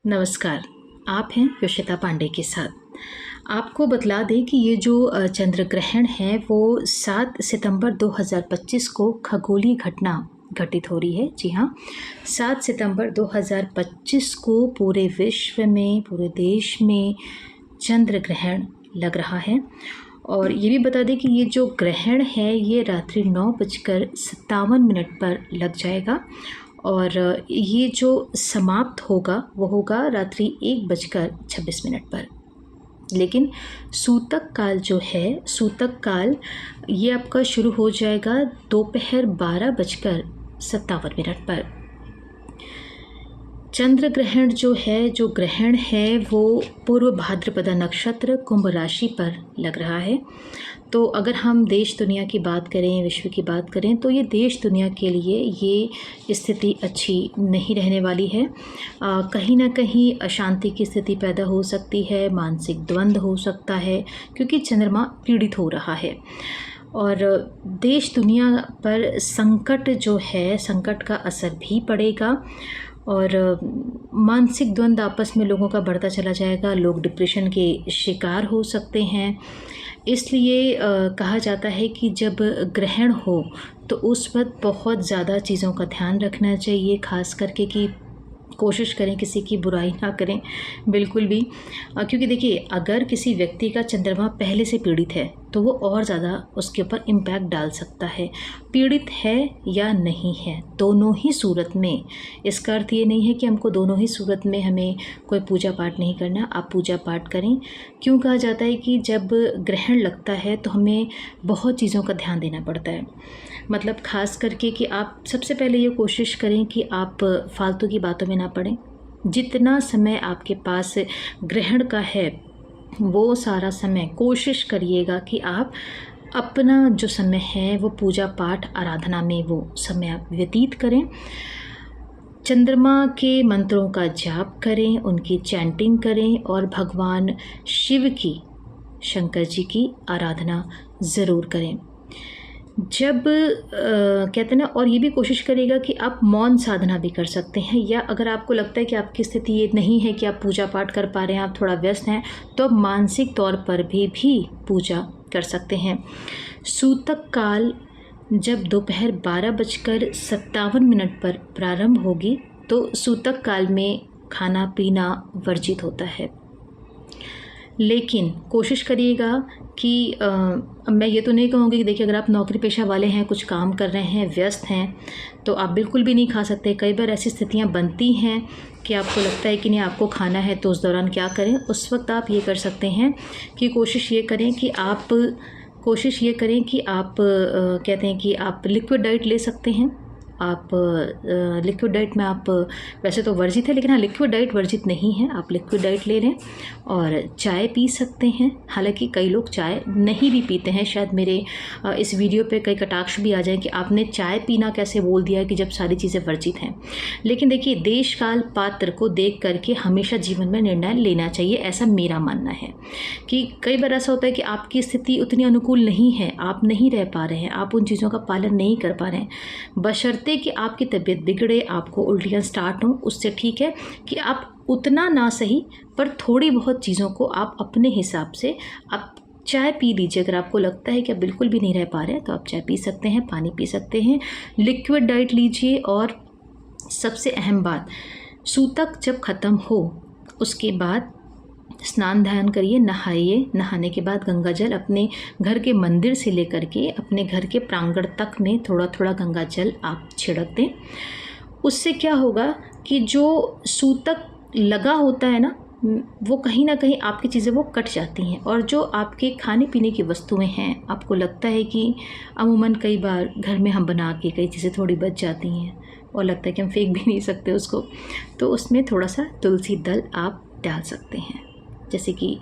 नमस्कार। आप हैं योशिता पांडे के साथ। आपको बतला दें कि ये जो चंद्र ग्रहण है वो 7 सितंबर 2025 को खगोलीय घटना घटित हो रही है। जी हाँ, 7 सितंबर 2025 को पूरे विश्व में, पूरे देश में चंद्र ग्रहण लग रहा है। और ये भी बता दें कि ये जो ग्रहण है ये रात्रि 9:57 पर लग जाएगा और ये जो समाप्त होगा वो होगा रात्रि 1:26 पर। लेकिन सूतक काल जो है, सूतक काल ये आपका शुरू हो जाएगा दोपहर 12:57 पर। चंद्र ग्रहण जो है, जो ग्रहण है वो पूर्व भाद्रपदा नक्षत्र कुंभ राशि पर लग रहा है। तो अगर हम देश दुनिया की बात करें, विश्व की बात करें, तो ये देश दुनिया के लिए ये स्थिति अच्छी नहीं रहने वाली है। कहीं ना कहीं अशांति की स्थिति पैदा हो सकती है, मानसिक द्वंद्व हो सकता है क्योंकि चंद्रमा पीड़ित हो रहा है। और देश दुनिया पर संकट जो है, संकट का असर भी पड़ेगा और मानसिक द्वंद्व आपस में लोगों का बढ़ता चला जाएगा। लोग डिप्रेशन के शिकार हो सकते हैं। इसलिए कहा जाता है कि जब ग्रहण हो तो उस वक्त बहुत ज़्यादा चीज़ों का ध्यान रखना चाहिए, खास करके कि कोशिश करें किसी की बुराई ना करें बिल्कुल भी। क्योंकि देखिए, अगर किसी व्यक्ति का चंद्रमा पहले से पीड़ित है तो वो और ज़्यादा उसके ऊपर इम्पैक्ट डाल सकता है। पीड़ित है या नहीं है, दोनों ही सूरत में। इसका अर्थ ये नहीं है कि हमको दोनों ही सूरत में हमें कोई पूजा पाठ नहीं करना। आप पूजा पाठ करें। क्यों कहा जाता है कि जब ग्रहण लगता है तो हमें बहुत चीज़ों का ध्यान देना पड़ता है। मतलब खास करके कि आप सबसे पहले ये कोशिश करें कि आप फालतू की बातों में ना पड़ें। जितना समय आपके पास ग्रहण का है वो सारा समय कोशिश करिएगा कि आप अपना जो समय है वो पूजा पाठ आराधना में वो समय आप व्यतीत करें। चंद्रमा के मंत्रों का जाप करें, उनकी चैंटिंग करें और भगवान शिव की, शंकर जी की आराधना ज़रूर करें। जब कहते हैं ना, और ये भी कोशिश करिएगा कि आप मौन साधना भी कर सकते हैं, या अगर आपको लगता है कि आपकी स्थिति ये नहीं है कि आप पूजा पाठ कर पा रहे हैं, आप थोड़ा व्यस्त हैं, तो आप मानसिक तौर पर भी पूजा कर सकते हैं। सूतक काल जब दोपहर 12:57 पर प्रारंभ होगी तो सूतक काल में खाना पीना वर्जित होता है। लेकिन कोशिश करिएगा कि मैं ये तो नहीं कहूँगी कि देखिए, अगर आप नौकरी पेशा वाले हैं, कुछ काम कर रहे हैं, व्यस्त हैं, तो आप बिल्कुल भी नहीं खा सकते। कई बार ऐसी स्थितियाँ बनती हैं कि आपको लगता है कि नहीं आपको खाना है, तो उस दौरान क्या करें? उस वक्त आप ये कर सकते हैं कि कोशिश ये करें कि आप कहते हैं कि आप लिक्विड डाइट ले सकते हैं। आप लिक्विड डाइट में आप वैसे तो वर्जित है, लेकिन हाँ, लिक्विड डाइट वर्जित नहीं है। आप लिक्विड डाइट ले लें और चाय पी सकते हैं। हालांकि कई लोग चाय नहीं भी पीते हैं। शायद मेरे इस वीडियो पे कई कटाक्ष भी आ जाए कि आपने चाय पीना कैसे बोल दिया कि जब सारी चीज़ें वर्जित हैं। लेकिन देखिए, देश काल पात्र को देख करके हमेशा जीवन में निर्णय लेना चाहिए, ऐसा मेरा मानना है। कि कई बार ऐसा होता है कि आपकी स्थिति उतनी अनुकूल नहीं है, आप नहीं रह पा रहे हैं, आप उन चीज़ों का पालन नहीं कर पा रहे हैं, बशर्ते कि आपकी तबीयत बिगड़े, आपको उल्टियाँ स्टार्ट हों, उससे ठीक है कि आप उतना ना सही पर थोड़ी बहुत चीज़ों को आप अपने हिसाब से आप चाय पी लीजिए। अगर आपको लगता है कि आप बिल्कुल भी नहीं रह पा रहे हैं तो आप चाय पी सकते हैं, पानी पी सकते हैं, लिक्विड डाइट लीजिए। और सबसे अहम बात, सूतक जब ख़त्म हो उसके बाद स्नान ध्यान करिए, नहाइए। नहाने के बाद गंगा जल अपने घर के मंदिर से लेकर के अपने घर के प्रांगण तक में थोड़ा थोड़ा गंगा जल आप छिड़क दें। उससे क्या होगा कि जो सूतक लगा होता है ना, वो कहीं ना कहीं आपकी चीज़ें वो कट जाती हैं। और जो आपके खाने पीने की वस्तुएं हैं, आपको लगता है कि अमूमन कई बार घर में हम बना के कई चीज़ें थोड़ी बच जाती हैं और लगता है कि हम फेंक भी नहीं सकते उसको, तो उसमें थोड़ा सा तुलसी दल आप डाल सकते हैं। जैसे कि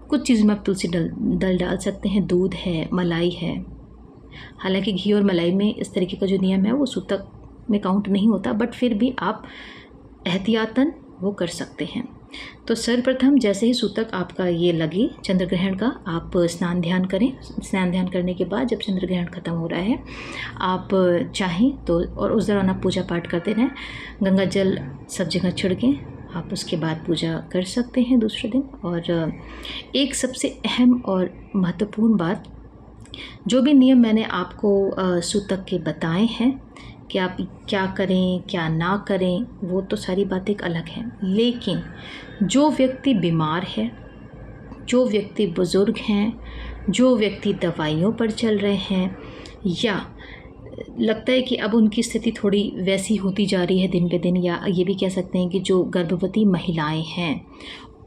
कुछ चीज़ में आप तुलसी दल डाल सकते हैं। दूध है, मलाई है। हालांकि घी और मलाई में इस तरीके का जो नियम है वो सूतक में काउंट नहीं होता, बट फिर भी आप एहतियातन वो कर सकते हैं। तो सर्वप्रथम जैसे ही सूतक आपका ये लगे चंद्र ग्रहण का, आप स्नान ध्यान करें। स्नान ध्यान करने के बाद जब चंद्र ग्रहण ख़त्म हो रहा है, आप चाहें तो, और उस दौरान आप पूजा पाठ करते रहें, गंगा जल सब जगह छिड़कें, आप उसके बाद पूजा कर सकते हैं दूसरे दिन। और एक सबसे अहम और महत्वपूर्ण बात, जो भी नियम मैंने आपको सूतक के बताए हैं कि आप क्या करें क्या ना करें, वो तो सारी बातें एक अलग हैं, लेकिन जो व्यक्ति बीमार है, जो व्यक्ति बुज़ुर्ग हैं, जो व्यक्ति दवाइयों पर चल रहे हैं, या लगता है कि अब उनकी स्थिति थोड़ी वैसी होती जा रही है दिन पे दिन, या ये भी कह सकते हैं कि जो गर्भवती महिलाएं हैं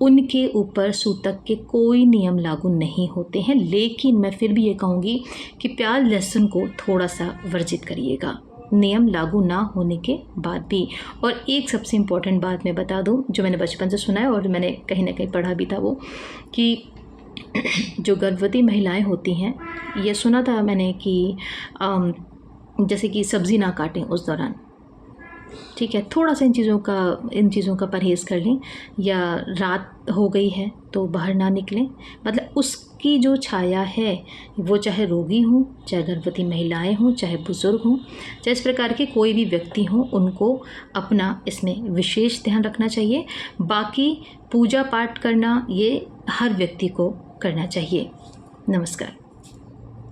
उनके ऊपर सूतक के कोई नियम लागू नहीं होते हैं। लेकिन मैं फिर भी ये कहूँगी कि प्याज लहसुन को थोड़ा सा वर्जित करिएगा, नियम लागू ना होने के बाद भी। और एक सबसे इम्पॉर्टेंट बात मैं बता दूं, जो मैंने बचपन से सुना है और मैंने कहीं ना कहीं पढ़ा भी था, वो कि जो गर्भवती महिलाएं होती हैं, ये सुना था मैंने कि जैसे कि सब्ज़ी ना काटें उस दौरान, ठीक है, थोड़ा सा इन चीज़ों का परहेज़ कर लें, या रात हो गई है तो बाहर ना निकलें। मतलब उसकी जो छाया है, वो चाहे रोगी हों, चाहे गर्भवती महिलाएं हों, चाहे बुज़ुर्ग हों, चाहे इस प्रकार के कोई भी व्यक्ति हों, उनको अपना इसमें विशेष ध्यान रखना चाहिए। बाकी पूजा पाठ करना ये हर व्यक्ति को करना चाहिए। नमस्कार।